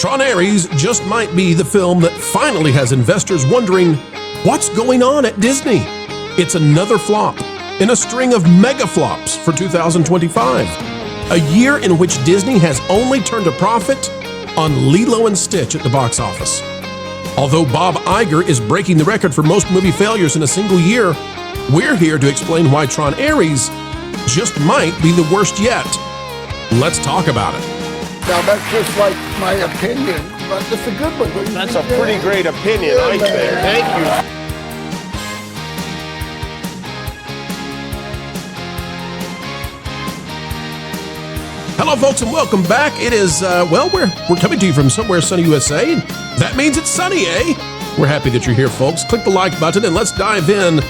Tron Ares just might be the film that finally has investors wondering what's going on at Disney. It's another flop in a string of mega flops for 2025. A year in which Disney has only turned a profit on Lilo and Stitch at the box office. Although Bob Iger is breaking the record for most movie failures in a single year, we're here to explain why Tron Ares just might be the worst yet. Let's talk about it. Now, that's just like my opinion, but it's a good one. That's a pretty great opinion, I think. Thank you. Hello, folks, and welcome back. It is, we're coming to you from somewhere sunny USA. That means it's sunny, eh? We're happy that you're here, folks. Click the like button and let's dive in.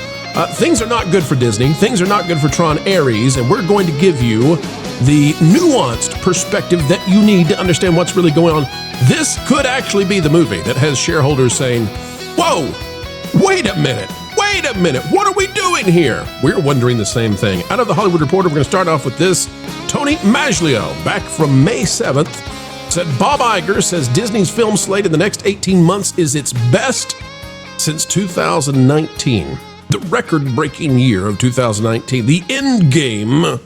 Things are not good for Disney. Things are not good for Tron Ares, and we're going to give you the nuanced perspective that you need to understand what's really going on. This could actually be the movie that has shareholders saying, whoa, wait a minute, what are we doing here? We're wondering the same thing. Out of the Hollywood Reporter, we're going to start off with this. Tony Maglio, back from May 7th, said Bob Iger says Disney's film slate in the next 18 months is its best since 2019. The record-breaking year of 2019, the end game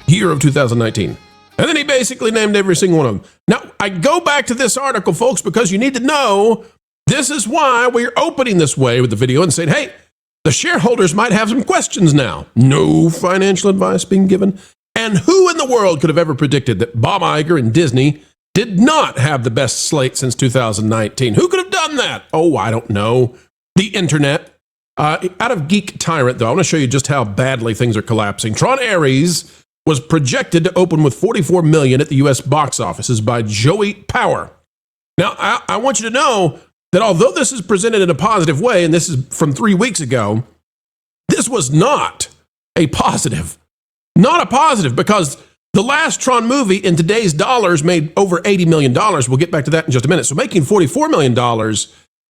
year of 2019. And then he basically named every single one of them. Now, I go back to this article, folks, because you need to know this is why we're opening this way with the video and saying, hey, the shareholders might have some questions now. No financial advice being given. And who in the world could have ever predicted that Bob Iger and Disney did not have the best slate since 2019? Who could have done that? Oh, I don't know. The internet. Out of Geek Tyrant, though, I want to show you just how badly things are collapsing. Tron Ares was projected to open with $44 million at the U.S. box offices by Joey Power. Now, I want you to know that although this is presented in a positive way, and this is from 3 weeks ago, this was not a positive. Not a positive, because the last Tron movie in today's dollars made over $80 million. We'll get back to that in just a minute. So making $44 million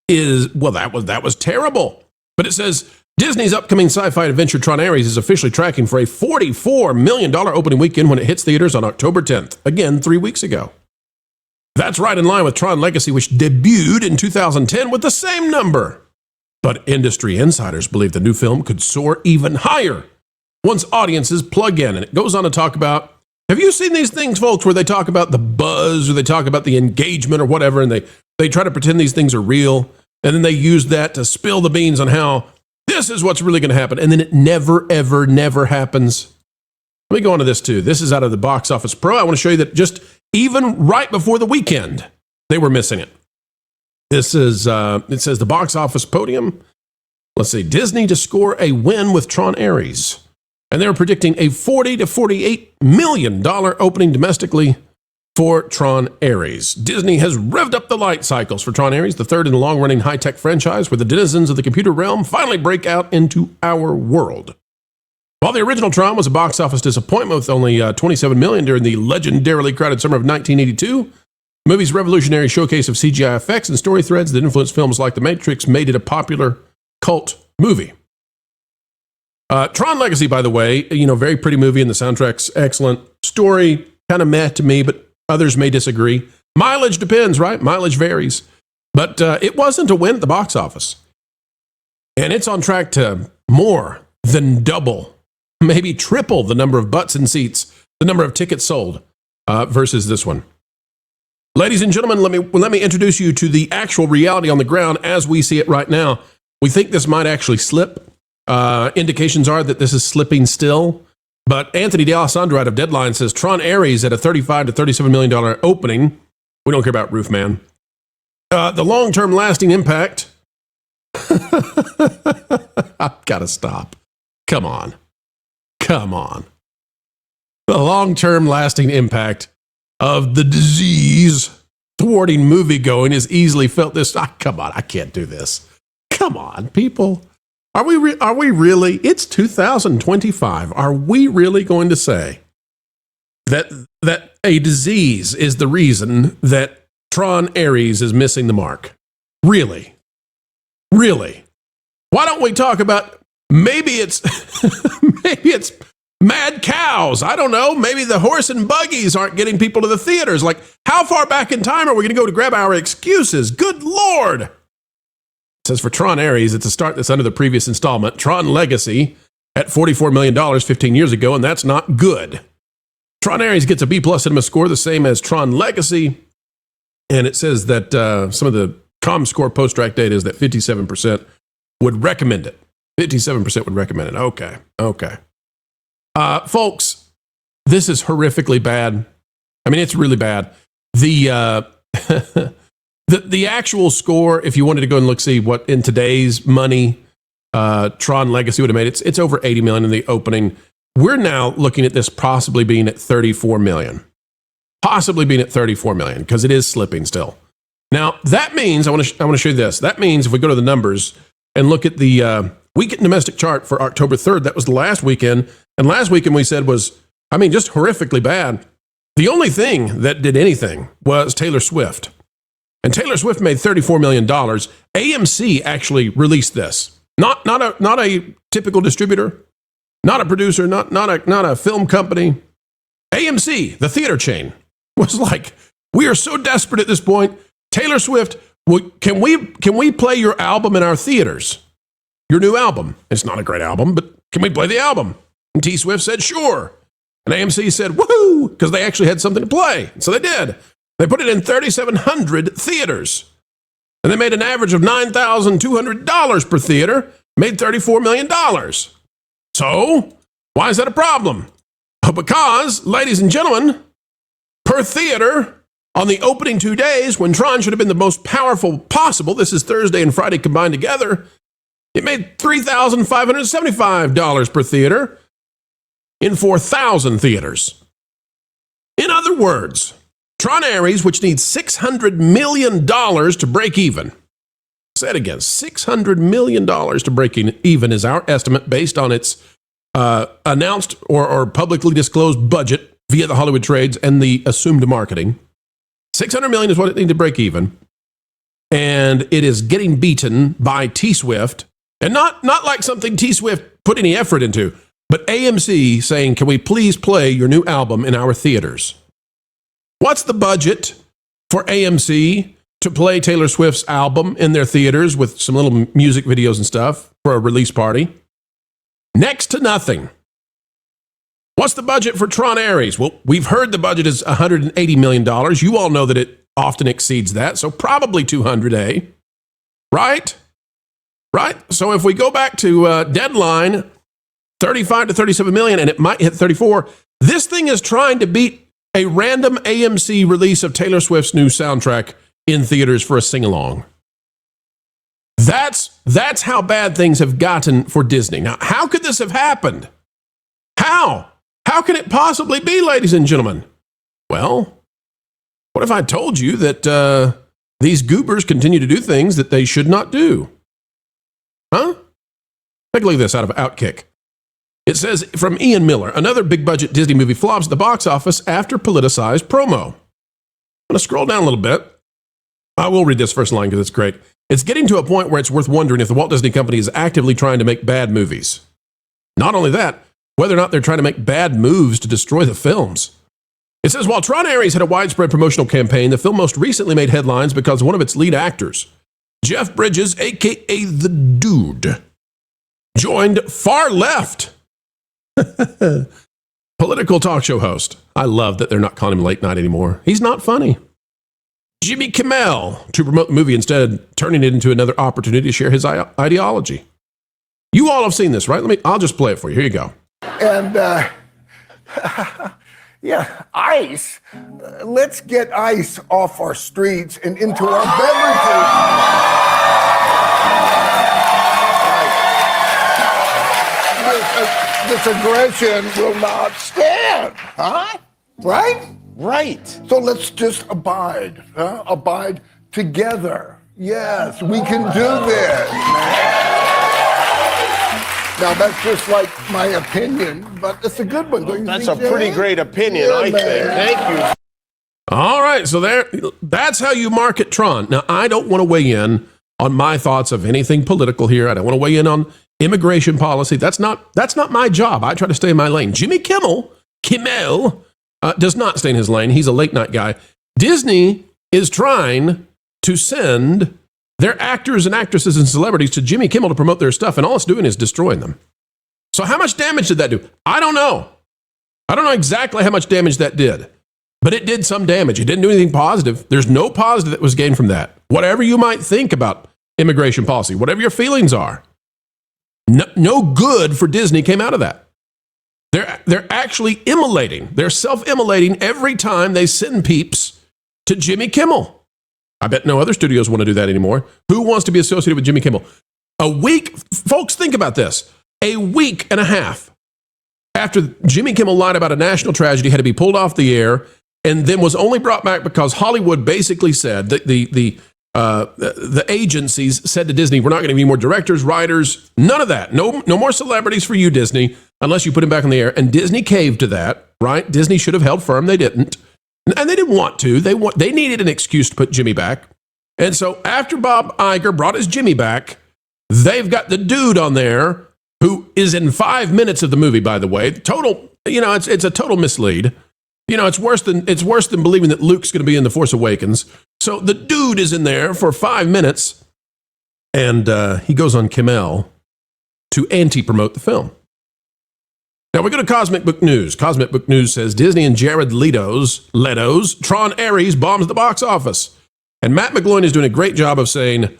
is, well, that was terrible. But it says Disney's upcoming sci-fi adventure Tron Ares is officially tracking for a $44 million opening weekend when it hits theaters on October 10th. Again, 3 weeks ago. That's right in line with Tron Legacy, which debuted in 2010 with the same number. But industry insiders believe the new film could soar even higher once audiences plug in. And it goes on to talk about, have you seen these things, folks, where they talk about the buzz or they talk about the engagement or whatever, and they try to pretend these things are real, and then they use that to spill the beans on how this is what's really going to happen, and then it never, ever, never happens. Let me go on to this, too. This is out of the Box Office Pro. I want to show you that just even right before the weekend, they were missing it. This is, it says the Box Office Podium. Let's see, Disney to score a win with Tron Ares. And they're predicting a $40 to $48 million opening domestically for Tron Ares. Disney has revved up the light cycles for Tron Ares, the third in a long-running high-tech franchise where the denizens of the computer realm finally break out into our world. While the original Tron was a box office disappointment with only $27 million during the legendarily crowded summer of 1982, the movie's revolutionary showcase of CGI effects and story threads that influenced films like The Matrix made it a popular cult movie. Tron Legacy, by the way, very pretty movie and the soundtrack's excellent. Story, kind of meh to me, but others may disagree. Mileage depends, right? Mileage varies. But it wasn't a win at the box office. And it's on track to more than double, maybe triple the number of butts in seats, the number of tickets sold versus this one. Ladies and gentlemen, let me introduce you to the actual reality on the ground as we see it right now. We think this might actually slip. Indications are that this is slipping still. But Anthony D'Alessandro out of Deadline says Tron Ares at a $35 to $37 million opening. We don't care about Roofman. The long-term lasting impact. I've got to stop. Come on. The long-term lasting impact of the disease thwarting moviegoing is easily felt this. Come on, I can't do this. Come on, people. Are we really? It's 2025. Are we really going to say that a disease is the reason that Tron Ares is missing the mark? Really? Why don't we talk about maybe it's Mad cows. I don't know. Maybe the horse and buggies aren't getting people to the theaters. Like, how far back in time are we going to go to grab our excuses? Good Lord. It says for Tron Ares, it's a start that's under the previous installment, Tron Legacy, at $44 million 15 years ago, and that's not good. Tron Ares gets a B+ cinema score, the same as Tron Legacy, and it says that some of the ComScore post-track data is that 57% would recommend it. 57% would recommend it. Okay. Folks, this is horrifically bad. I mean, it's really bad. The the actual score, if you wanted to go and look, see what in today's money Tron Legacy would have made, it's over 80 million in the opening. We're now looking at this possibly being at 34 million. Possibly being at 34 million, because it is slipping still. Now, that means, I want to show you this. That means if we go to the numbers and look at the weekend domestic chart for October 3rd, that was the last weekend. And last weekend we said was, I mean, just horrifically bad. The only thing that did anything was Taylor Swift. And Taylor Swift made $34 million. AMC actually released this. Not a typical distributor, not a producer, not a film company. AMC, the theater chain, was like, we are so desperate at this point. Taylor Swift, can we play your album in our theaters? Your new album. It's not a great album, but can we play the album? And T Swift said, sure. And AMC said, woohoo, because they actually had something to play. So they did. They put it in 3,700 theaters. And they made an average of $9,200 per theater, made $34 million. So, why is that a problem? Well, because, ladies and gentlemen, per theater, on the opening 2 days, when Tron should have been the most powerful possible, this is Thursday and Friday combined together, it made $3,575 per theater in 4,000 theaters. In other words, Tron Ares, which needs $600 million to break even. Say it again, $600 million to break even is our estimate based on its announced or publicly disclosed budget via the Hollywood trades and the assumed marketing. $600 million is what it needs to break even. And it is getting beaten by T-Swift. And not like something T-Swift put any effort into, but AMC saying, can we please play your new album in our theaters? What's the budget for AMC to play Taylor Swift's album in their theaters with some little music videos and stuff for a release party? Next to nothing. What's the budget for Tron Ares? Well, we've heard the budget is $180 million. You all know that it often exceeds that, so probably 200, eh? Right? So if we go back to deadline, 35 to 37 million, and it might hit 34, this thing is trying to beat a random AMC release of Taylor Swift's new soundtrack in theaters for a sing-along. That's how bad things have gotten for Disney. Now, how could this have happened? How? How can it possibly be, ladies and gentlemen? Well, what if I told you that these goobers continue to do things that they should not do? Huh? Take a look at this out of Outkick. It says, from Ian Miller, another big-budget Disney movie flops at the box office after politicized promo. I'm going to scroll down a little bit. I will read this first line because it's great. It's getting to a point where it's worth wondering if the Walt Disney Company is actively trying to make bad movies. Not only that, whether or not they're trying to make bad moves to destroy the films. It says, while Tron Ares had a widespread promotional campaign, the film most recently made headlines because one of its lead actors, Jeff Bridges, a.k.a. The Dude, joined Far Left. Political talk show host. I love that they're not calling him late night anymore. He's not funny. Jimmy Kimmel to promote the movie instead, turning it into another opportunity to share his ideology. You all have seen this, right? I'll just play it for you. Here you go. And, yeah, ice. Let's get ice off our streets and into our beverages. This aggression will not stand, huh? Right? Right. So let's just abide, abide together. Yes, we can do this. Now, that's just like my opinion, but it's a good one, don't you think? That's a pretty great opinion, I think. Thank you. All right, so that's how you market Tron. Now, I don't want to weigh in on my thoughts of anything political here. I don't want to weigh in on immigration policy. That's not my job. I try to stay in my lane. Jimmy Kimmel does not stay in his lane. He's a late night guy. Disney is trying to send their actors and actresses and celebrities to Jimmy Kimmel to promote their stuff, and all it's doing is destroying them. So how much damage did that do? I don't know. I don't know exactly how much damage that did, but it did some damage. It didn't do anything positive. There's no positive that was gained from that. Whatever you might think about immigration policy, whatever your feelings are, no good for Disney came out of that. They're actually immolating. They're self-immolating every time they send peeps to Jimmy Kimmel. I bet no other studios want to do that anymore. Who wants to be associated with Jimmy Kimmel? A week, folks, think about this. A week and a half after Jimmy Kimmel lied about a national tragedy, had to be pulled off the air, and then was only brought back because Hollywood basically said that the agencies said to Disney, we're not going to give you more directors, writers, none of that. No more celebrities for you, Disney, unless you put him back in the air. And Disney caved to that, right? Disney should have held firm. They didn't. And they didn't want to. They needed an excuse to put Jimmy back. And so after Bob Iger brought his Jimmy back, they've got the dude on there who is in 5 minutes of the movie, by the way. Total, it's a total mislead. It's worse than believing that Luke's going to be in The Force Awakens. So the dude is in there for 5 minutes, and he goes on Kimmel to anti-promote the film. Now we go to Cosmic Book News. Cosmic Book News says Disney and Jared Leto's Tron Ares bombs the box office. And Matt McGloin is doing a great job of saying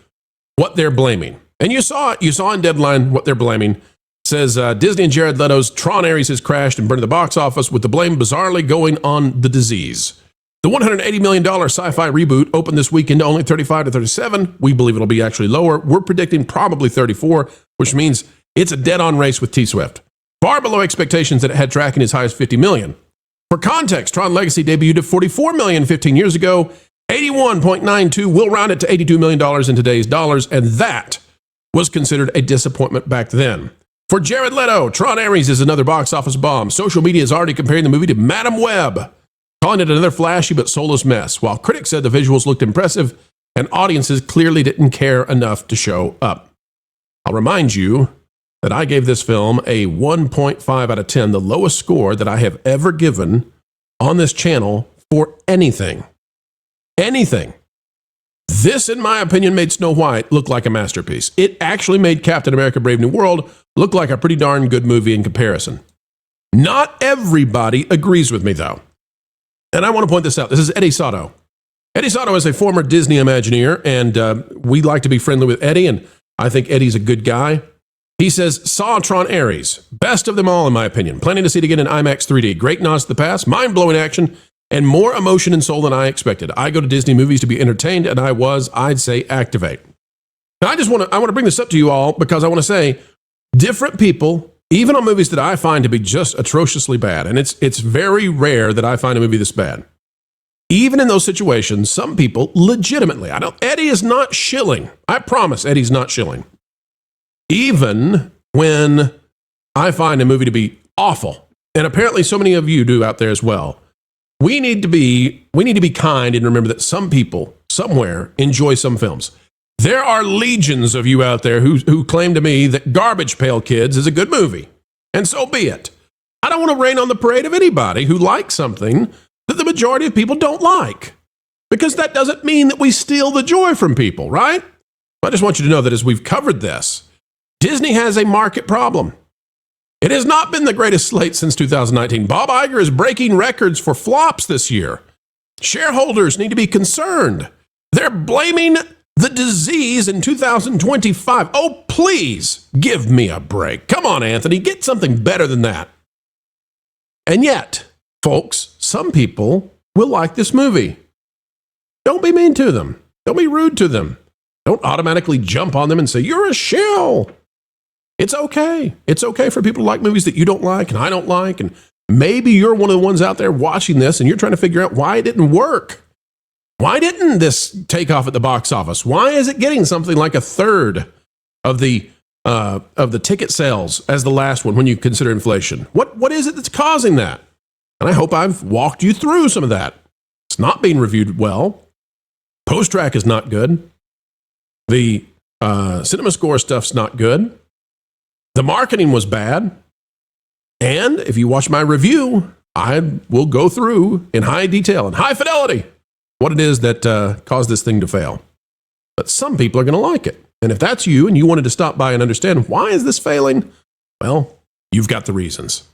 what they're blaming. And you saw in Deadline what they're blaming. It says Disney and Jared Leto's Tron Ares has crashed and burned the box office, with the blame bizarrely going on the disease. The $180 million sci-fi reboot opened this weekend to only 35 to 37. We believe it'll be actually lower. We're predicting probably 34, which means it's a dead-on race with T-Swift. Far below expectations that it had tracking as high as 50 million. For context, Tron Legacy debuted at 44 million 15 years ago. 81.92 will round it to $82 million in today's dollars, and that was considered a disappointment back then. For Jared Leto, Tron Ares is another box office bomb. Social media is already comparing the movie to Madam Web, calling it another flashy but soulless mess, while critics said the visuals looked impressive and audiences clearly didn't care enough to show up. I'll remind you that I gave this film a 1.5 out of 10, the lowest score that I have ever given on this channel for anything. Anything. This, in my opinion, made Snow White look like a masterpiece. It actually made Captain America Brave New World look like a pretty darn good movie in comparison. Not everybody agrees with me, though. And I want to point this out. This is Eddie Sato. Eddie Sato is a former Disney Imagineer, and we like to be friendly with Eddie, and I think Eddie's a good guy. He says, saw Tron Ares. Best of them all, in my opinion. Planning to see it again in IMAX 3D. Great nods to the past, mind-blowing action, and more emotion and soul than I expected. I go to Disney movies to be entertained, and I'd say activate. Now, I want to bring this up to you all because I want to say, different people, even on movies that I find to be just atrociously bad, and it's very rare that I find a movie this bad. Even in those situations, some people legitimately, Eddie is not shilling. I promise Eddie's not shilling. Even when I find a movie to be awful, and apparently so many of you do out there as well, we need to be kind and remember that some people somewhere enjoy some films. There are legions of you out there who claim to me that Garbage Pail Kids is a good movie, and so be it. I don't want to rain on the parade of anybody who likes something that the majority of people don't like, because that doesn't mean that we steal the joy from people, right? I just want you to know that as we've covered this, Disney has a market problem. It has not been the greatest slate since 2019. Bob Iger is breaking records for flops this year. Shareholders need to be concerned. They're blaming the disease in 2025. Oh, please give me a break. Come on, Anthony, get something better than that. And yet, folks, some people will like this movie. Don't be mean to them. Don't be rude to them. Don't automatically jump on them and say, you're a shill. It's okay. It's okay for people to like movies that you don't like and I don't like. And maybe you're one of the ones out there watching this and you're trying to figure out why it didn't work. Why didn't this take off at the box office? Why is it getting something like a third of the ticket sales as the last one when you consider inflation? What is it that's causing that? And I hope I've walked you through some of that. It's not being reviewed well. Post-track is not good. The cinema score stuff's not good. The marketing was bad. And if you watch my review, I will go through in high detail and high fidelity what it is that caused this thing to fail. But some people are going to like it. And if that's you and you wanted to stop by and understand why is this failing, well, you've got the reasons.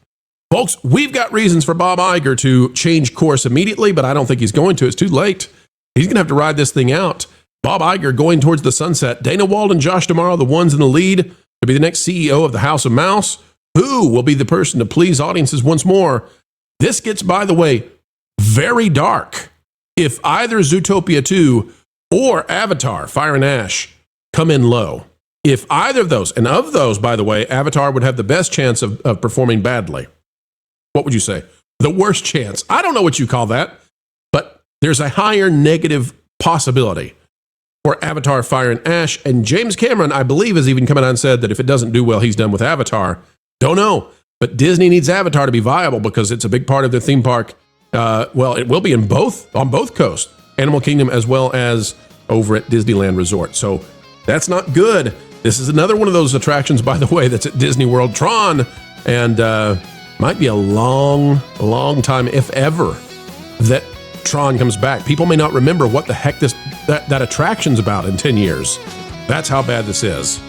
Folks, we've got reasons for Bob Iger to change course immediately, but I don't think he's going to. It's too late. He's going to have to ride this thing out. Bob Iger going towards the sunset. Dana Wald and Josh D'Amaro, the ones in the lead to be the next CEO of the House of Mouse. Who will be the person to please audiences once more? This gets, by the way, very dark. If either Zootopia 2 or Avatar, Fire and Ash, come in low. If either of those, and of those, by the way, Avatar would have the best chance of performing badly. What would you say? The worst chance. I don't know what you call that, but there's a higher negative possibility for Avatar, Fire and Ash. And James Cameron, I believe, has even come out and said that if it doesn't do well, he's done with Avatar. Don't know. But Disney needs Avatar to be viable because it's a big part of their theme park. Well, it will be on both coasts, Animal Kingdom as well as over at Disneyland Resort. So that's not good. This is another one of those attractions, by the way, that's at Disney World, Tron. And might be a long time, if ever, that Tron comes back. People may not remember what the heck that attraction's about in 10 years. That's how bad this is.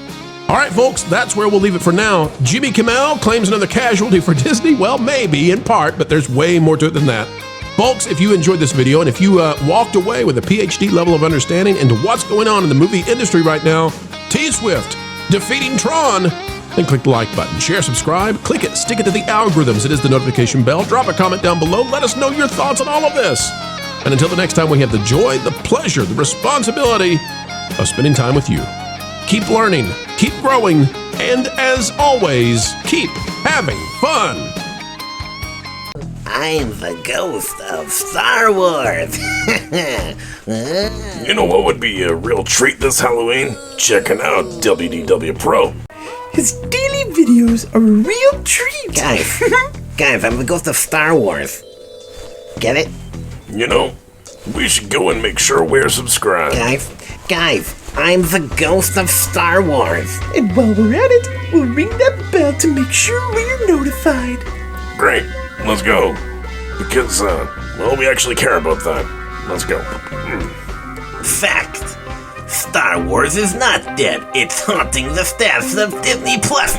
All right, folks, that's where we'll leave it for now. Jimmy Kimmel claims another casualty for Disney. Well, maybe in part, but there's way more to it than that. Folks, if you enjoyed this video and if you walked away with a PhD level of understanding into what's going on in the movie industry right now, T-Swift defeating Tron, then click the like button, share, subscribe, click it, stick it to the algorithms. It is the notification bell. Drop a comment down below. Let us know your thoughts on all of this. And until the next time, we have the joy, the pleasure, the responsibility of spending time with you. Keep learning, keep growing, and as always, keep having fun. I'm the ghost of Star Wars. You know what would be a real treat this Halloween? Checking out WDW Pro. His daily videos are a real treat. Guys, I'm the ghost of Star Wars. Get it? You know, we should go and make sure we're subscribed. Guys, I'm the ghost of Star Wars. And while we're at it, we'll ring that bell to make sure we're notified. Great, let's go. Because, well, we actually care about that. Let's go. Fact. Star Wars is not dead. It's haunting the steps of Disney Plus.